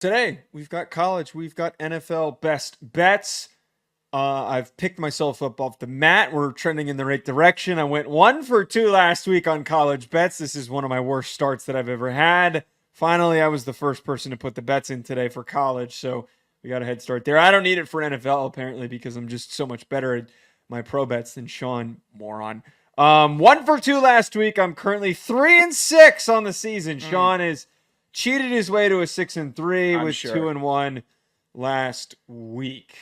Today, we've got college, we've got NFL best bets. I've picked myself up off the mat. We're trending in the right direction. I went 1 for 2 last week on college bets. This is one of my worst starts that I've ever had. Finally, I was the first person to put the bets in today for college, so we got a head start there. I don't need it for NFL, apparently, because I'm just so much better at my pro bets than Sean, moron. 1 for 2 last week. I'm currently 3-6 on the season. Sean is cheated his way to a 6-3 with sure. 2-1 last week.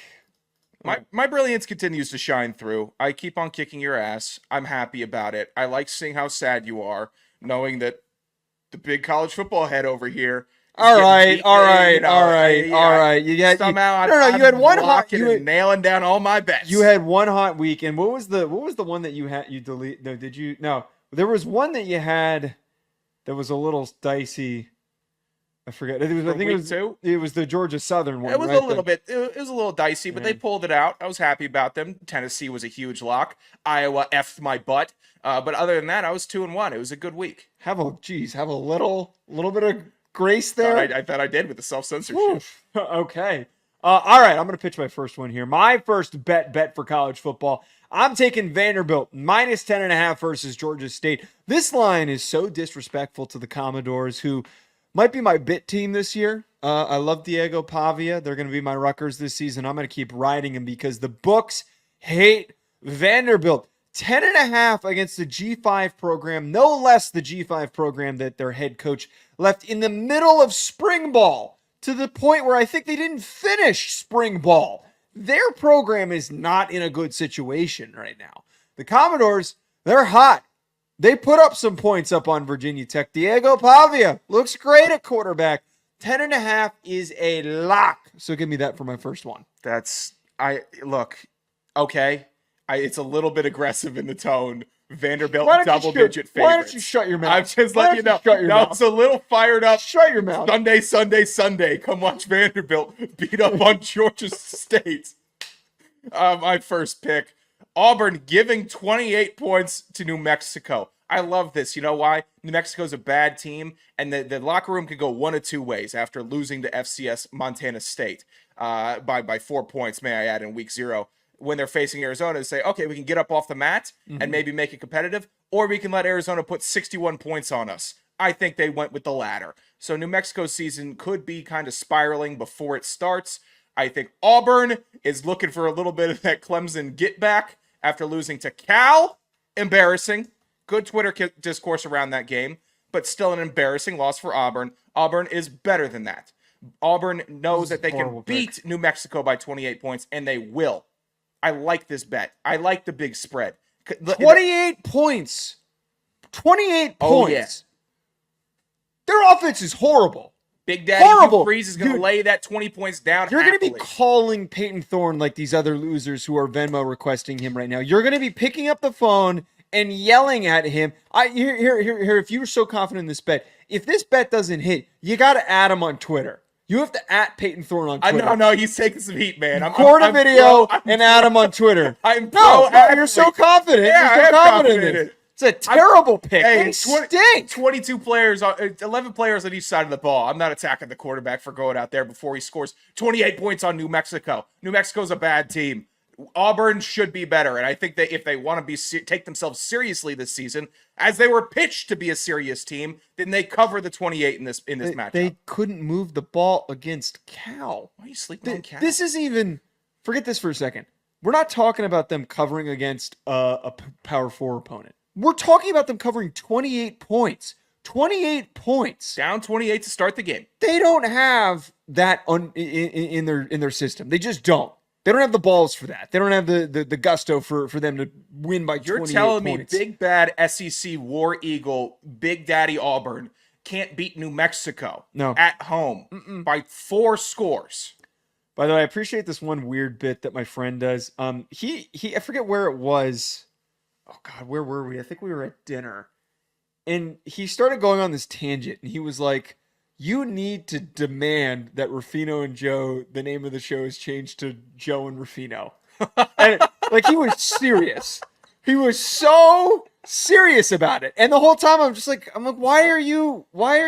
My brilliance continues to shine through. I keep on kicking your ass. I'm happy about it. I like seeing how sad you are, knowing that the big college football head over here. All right. You had somehow you had one hot. You had nailing down all my bets. You had one hot week, and what was the one that you had? You delete? No, did you? No, there was one that you had that was a little dicey. I forget. I think it was the Georgia Southern one. It was right? a little bit. It was a little dicey, but they pulled it out. I was happy about them. Tennessee was a huge lock. Iowa effed my butt. But other than that, I was 2-1. It was a good week. Have a little bit of grace there. I thought I did with the self-censorship. Okay. All right. I'm going to pitch my first one here. My first bet for college football. I'm taking Vanderbilt minus 10.5 versus Georgia State. This line is so disrespectful to the Commodores, who might be my bit team this year. I love Diego Pavia. They're going to be my Rutgers this season. I'm going to keep riding them because the books hate Vanderbilt. 10.5 against the G5 program, no less the G5 program that their head coach left in the middle of spring ball, to the point where I think they didn't finish spring ball. Their program is not in a good situation right now. The Commodores, they're hot. They put up some points up on Virginia Tech. Diego Pavia looks great at quarterback. 10.5 is a lock. So give me that for my first one. Okay. It's a little bit aggressive in the tone. Vanderbilt double-digit favorites. Why don't you shut your mouth? I'm just letting you know. Shut your mouth. It's a little fired up. Shut your mouth. Sunday. Come watch Vanderbilt beat up on Georgia State. My first pick. Auburn giving 28 points to New Mexico. I love this. You know why? New Mexico's a bad team, and the locker room could go one of two ways after losing to FCS Montana State by 4 points, may I add, in week 0. When they're facing Arizona, to say, okay, we can get up off the mat and maybe make it competitive, or we can let Arizona put 61 points on us. I think they went with the latter. So New Mexico's season could be kind of spiraling before it starts. I think Auburn is looking for a little bit of that Clemson get back after losing to Cal. Embarrassing. Good Twitter discourse around that game, but still an embarrassing loss for Auburn. Auburn is better than that. Auburn knows that they can beat New Mexico by 28 points, and they will. I like this bet. I like the big spread. 28 points. 28 points. Oh, yeah. Their offense is horrible. Big Daddy Hugh Freeze is going to lay that 20 points down. You're going to be calling Peyton Thorne like these other losers who are Venmo requesting him right now. You're going to be picking up the phone and yelling at him. Here. If you were so confident in this bet, if this bet doesn't hit, you got to add him on Twitter. You have to at Peyton Thorne on Twitter. No, he's taking some heat, man. Record a video and add him on Twitter. You're so confident. Yeah, you're so confident in it. It's a terrible pick. They stink. 22 players, 11 players on each side of the ball. I'm not attacking the quarterback for going out there before he scores 28 points on New Mexico. New Mexico's a bad team. Auburn should be better, and I think that if they want to take themselves seriously this season, as they were pitched to be a serious team, then they cover the 28 in this matchup. They couldn't move the ball against Cal. Why are you sleeping on Cal? This is even. Forget this for a second. We're not talking about them covering against a Power 4 opponent. We're talking about them covering 28 points. 28 points. Down 28 to start the game. They don't have that in their system. They just don't. They don't have the balls for that. They don't have the gusto for them to win by 28 points. You're telling me big bad SEC War Eagle, Big Daddy Auburn can't beat New Mexico at home by 4 scores. By the way, I appreciate this one weird bit that my friend does. He I forget where it was. Oh God, where were we? I think we were at dinner. And he started going on this tangent, and he was like, you need to demand that Ruffino and Joe, the name of the show, is changed to Joe and Ruffino. And like, he was serious. He was so serious about it. And the whole time I'm like, why are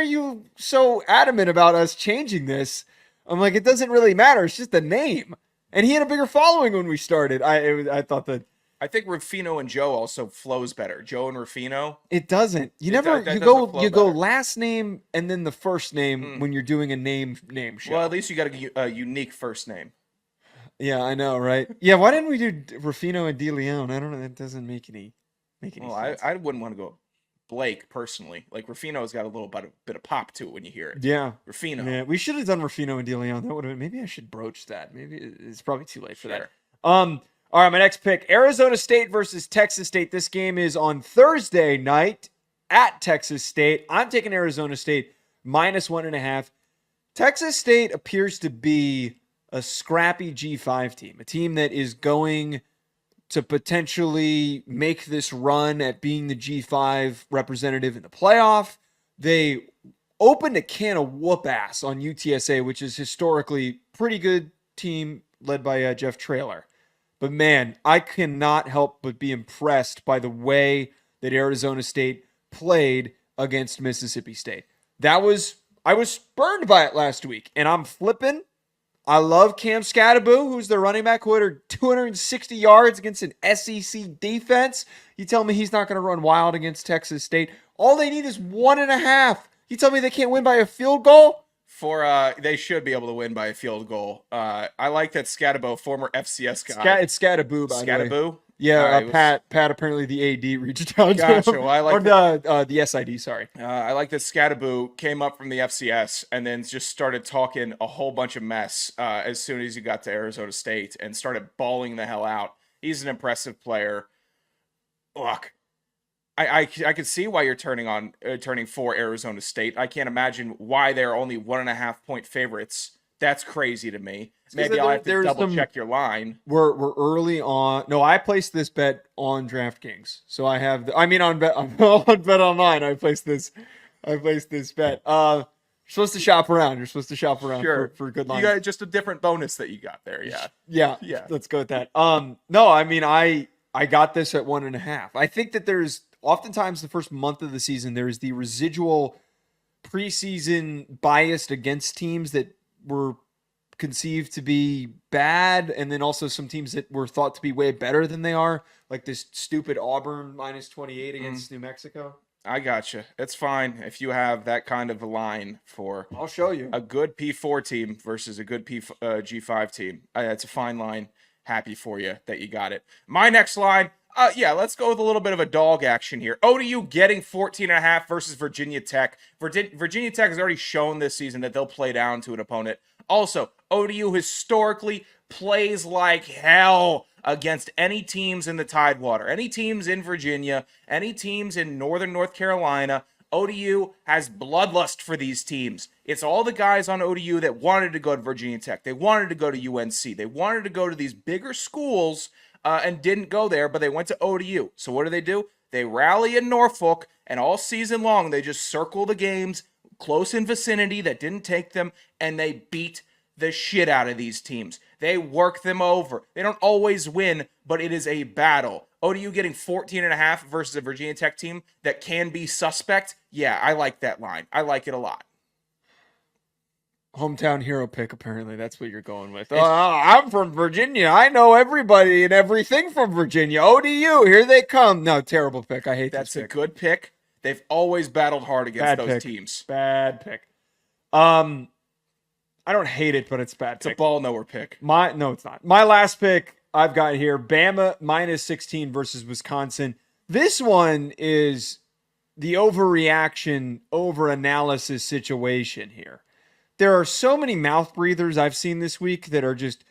you so adamant about us changing this? I'm like, it doesn't really matter. It's just a name. And he had a bigger following when we started. I thought that I think Rufino and Joe also flows better. Joe and Rufino. it doesn't. You That never doesn't go flow you go better. last name and then the first name when you're doing a name show. Well, at least you got a unique first name. Yeah, I know, right? Yeah, why didn't we do Rufino and DeLeone? I don't know. That doesn't make any Well, sense. I wouldn't want to go Blake personally. Like Rufino's got a little bit of pop to it when you hear it. Yeah. Rufino. Yeah, we should have done Rufino and DeLeone. That would have been, maybe I should broach that. Maybe it's probably too late for that. Sure. All right, my next pick, Arizona State versus Texas State. This game is on Thursday night at Texas State. I'm taking Arizona State -1.5. Texas State appears to be a scrappy G5 team, a team that is going to potentially make this run at being the G5 representative in the playoff. They opened a can of whoop ass on UTSA, which is historically pretty good team led by Jeff Traylor. But man, I cannot help but be impressed by the way that Arizona State played against Mississippi State. I was burned by it last week, and I'm flipping. I love Cam Scattaboo, who's their running back, who had 260 yards against an SEC defense. You tell me he's not going to run wild against Texas State. All they need is 1.5. You tell me they can't win by a field goal? They should be able to win by a field goal. I like that Scatabo, former FCS guy. It's Scattaboo, by the way. Scattaboo? Yeah, Pat. Apparently, the AD reached out Gotcha. to him. Well, I like or the SID. Sorry. I like that Scattaboo came up from the FCS and then just started talking a whole bunch of mess as soon as he got to Arizona State and started bawling the hell out. He's an impressive player. Look, I can see why you're turning for Arizona State. I can't imagine why they're only 1.5 point favorites. That's crazy to me. Maybe I'll have to double check your line. We're early on. No, I placed this bet on DraftKings, so I have. On Bet Online. I placed this bet. You're supposed to shop around. Sure. for good lines. You got just a different bonus that you got there. Yeah. Yeah. Let's go with that. No, I got this at 1.5. I think that there's oftentimes the first month of the season there is the residual preseason bias against teams that were conceived to be bad, and then also some teams that were thought to be way better than they are, like this stupid Auburn -28 against New Mexico. I gotcha. It's fine if you have that kind of a line for I'll show you a good P4 team versus a good G5 team. That's a fine line. Happy for you that you got it. My next line, let's go with a little bit of a dog action here. ODU getting 14.5 versus Virginia Tech. Virginia Tech has already shown this season that they'll play down to an opponent. Also, ODU historically plays like hell against any teams in the Tidewater, any teams in Virginia, any teams in Northern North Carolina. ODU has bloodlust for these teams. It's all the guys on ODU that wanted to go to Virginia Tech. They wanted to go to UNC. They wanted to go to these bigger schools and didn't go there, but they went to ODU. So what do? They rally in Norfolk, and all season long they just circle the games close in vicinity that didn't take them, and they beat the shit out of these teams. They work them over. They don't always win, but it is a battle. ODU getting 14.5 versus a Virginia Tech team that can be suspect. Yeah, I like that line. I like it a lot. Hometown hero pick, apparently. That's what you're going with. I'm from Virginia. I know everybody and everything from Virginia. ODU, here they come. No, terrible pick. I hate That's this pick. a good pick. They've always battled hard against those teams. Bad pick. I don't hate it, but it's bad. It's a ball knower pick. No, it's not. My last pick I've got here, Bama -16 versus Wisconsin. This one is the overreaction, overanalysis situation here. There are so many mouth breathers I've seen this week that are just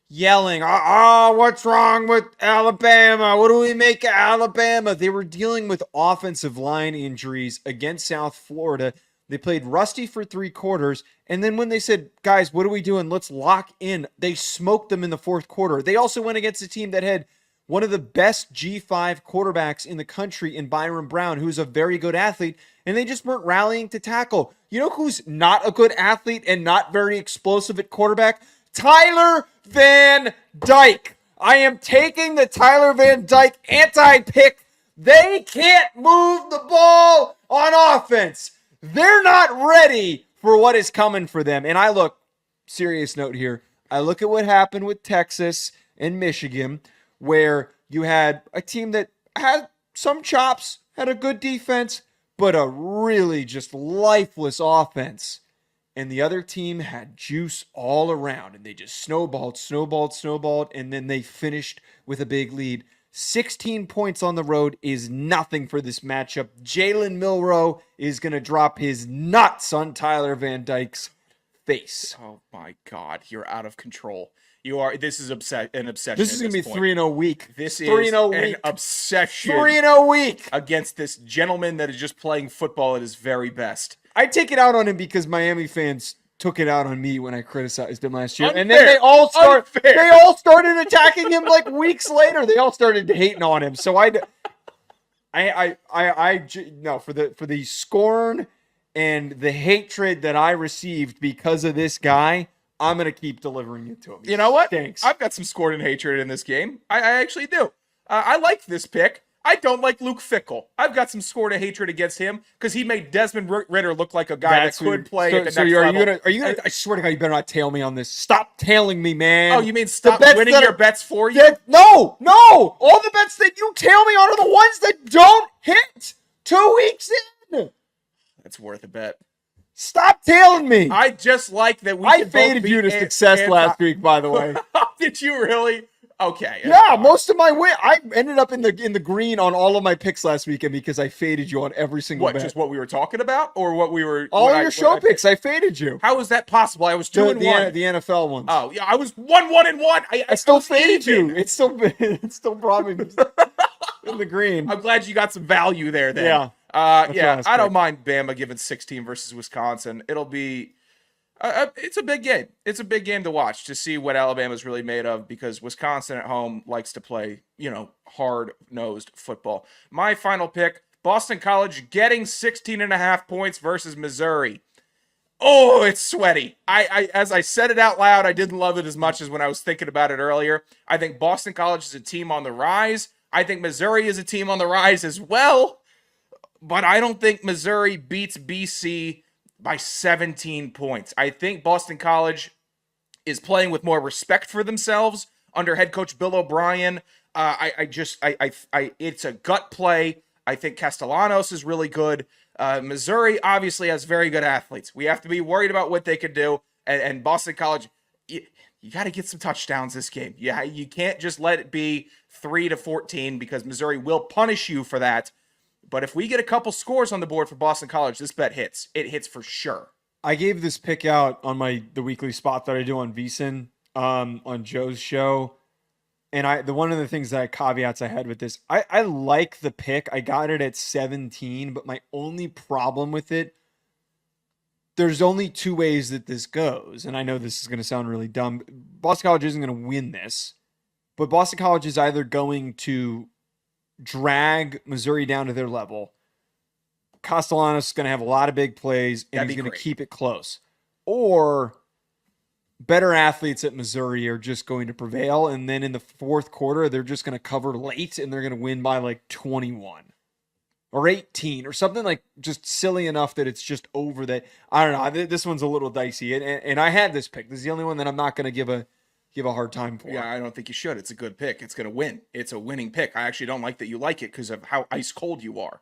yelling, what's wrong with Alabama? What do we make of Alabama? They were dealing with offensive line injuries against South Florida. They played rusty for 3 quarters. And then when they said, guys, what are we doing? Let's lock in. They smoked them in the 4th quarter. They also went against a team that had one of the best G5 quarterbacks in the country in Byron Brown, who's a very good athlete, and they just weren't rallying to tackle. You know who's not a good athlete and not very explosive at quarterback? Tyler Van Dyke. I am taking the Tyler Van Dyke anti-pick. They can't move the ball on offense. They're not ready for what is coming for them. And serious note here. I look at what happened with Texas and Michigan, where you had a team that had some chops, had a good defense, but a really just lifeless offense. And the other team had juice all around, and they just snowballed, and then they finished with a big lead. 16 points on the road is nothing for this matchup. Jalen Milroe is going to drop his nuts on Tyler Van Dyke's face. Oh my God, you're out of control. You are. This is an obsession. This is going to be 3-0 week. This is 3-0 an week. obsession. 3-0 week against this gentleman that is just playing football at his very best. I take it out on him because Miami fans took it out on me when I criticized him last year. Unfair. And then they all started attacking him like weeks later. They all started hating on him. So no, for the scorn and the hatred that I received because of this guy, I'm going to keep delivering it to him. You know what? Thanks. I've got some scorn and hatred in this game. I actually do. I like this pick. I don't like Luke Fickell. I've got some scorn and hatred against him because he made Desmond Ritter look like a guy that could play at the next level. Are you gonna? I swear to God, you better not tail me on this. Stop tailing me, man. Oh, you mean stop winning your bets for you? No. All the bets that you tail me on are the ones that don't hit 2 weeks in. That's worth a bet. Stop tailing me. I just like that we. I faded you to success last week, by the way. Did you really? Okay. Yeah, most of my win. I ended up in the green on all of my picks last weekend because I faded you on every single bet. Just what we were talking about, or what we were? All your show picks, I faded you. How was that possible? I was 2-1. The NFL ones. Oh yeah, I was 1-1-1. I still faded you. It's still brought me in the green. I'm glad you got some value there. Then. Yeah. I don't mind Bama giving 16 versus Wisconsin. It'll be. It's a big game. It's a big game to watch to see what Alabama's really made of because Wisconsin at home likes to play, hard-nosed football. My final pick, Boston College getting 16.5 points versus Missouri. Oh, it's sweaty. As I said it out loud, I didn't love it as much as when I was thinking about it earlier. I think Boston College is a team on the rise. I think Missouri is a team on the rise as well. But I don't think Missouri beats BC by 17 points. I think Boston College is playing with more respect for themselves under head coach Bill O'Brien. It's a gut play. I think Castellanos is really good. Missouri obviously has very good athletes. We have to be worried about what they could do. And Boston College, you got to get some touchdowns this game. Yeah, you can't just let it be 3-14 because Missouri will punish you for that. But if we get a couple scores on the board for Boston College, this bet hits. It hits for sure. I gave this pick out on the weekly spot that I do on VSiN, on Joe's show. And one of the things that caveats I had with this, I like the pick. I got it at 17, but my only problem with it, there's only two ways that this goes. And I know this is going to sound really dumb. Boston College isn't going to win this, but Boston College is either going to drag Missouri down to their level. Castellanos is going to have a lot of big plays, and he's going to keep it close. Or better athletes at Missouri are just going to prevail, and then in the fourth quarter, they're just going to cover late, and they're going to win by like 21 or 18 or something like just silly enough that it's just over that. I don't know. This one's a little dicey, and I had this pick. This is the only one that I'm not going to give a hard time for. Yeah, I don't think you should. It's a good pick. It's going to win. It's a winning pick. I actually don't like that you like it because of how ice cold you are.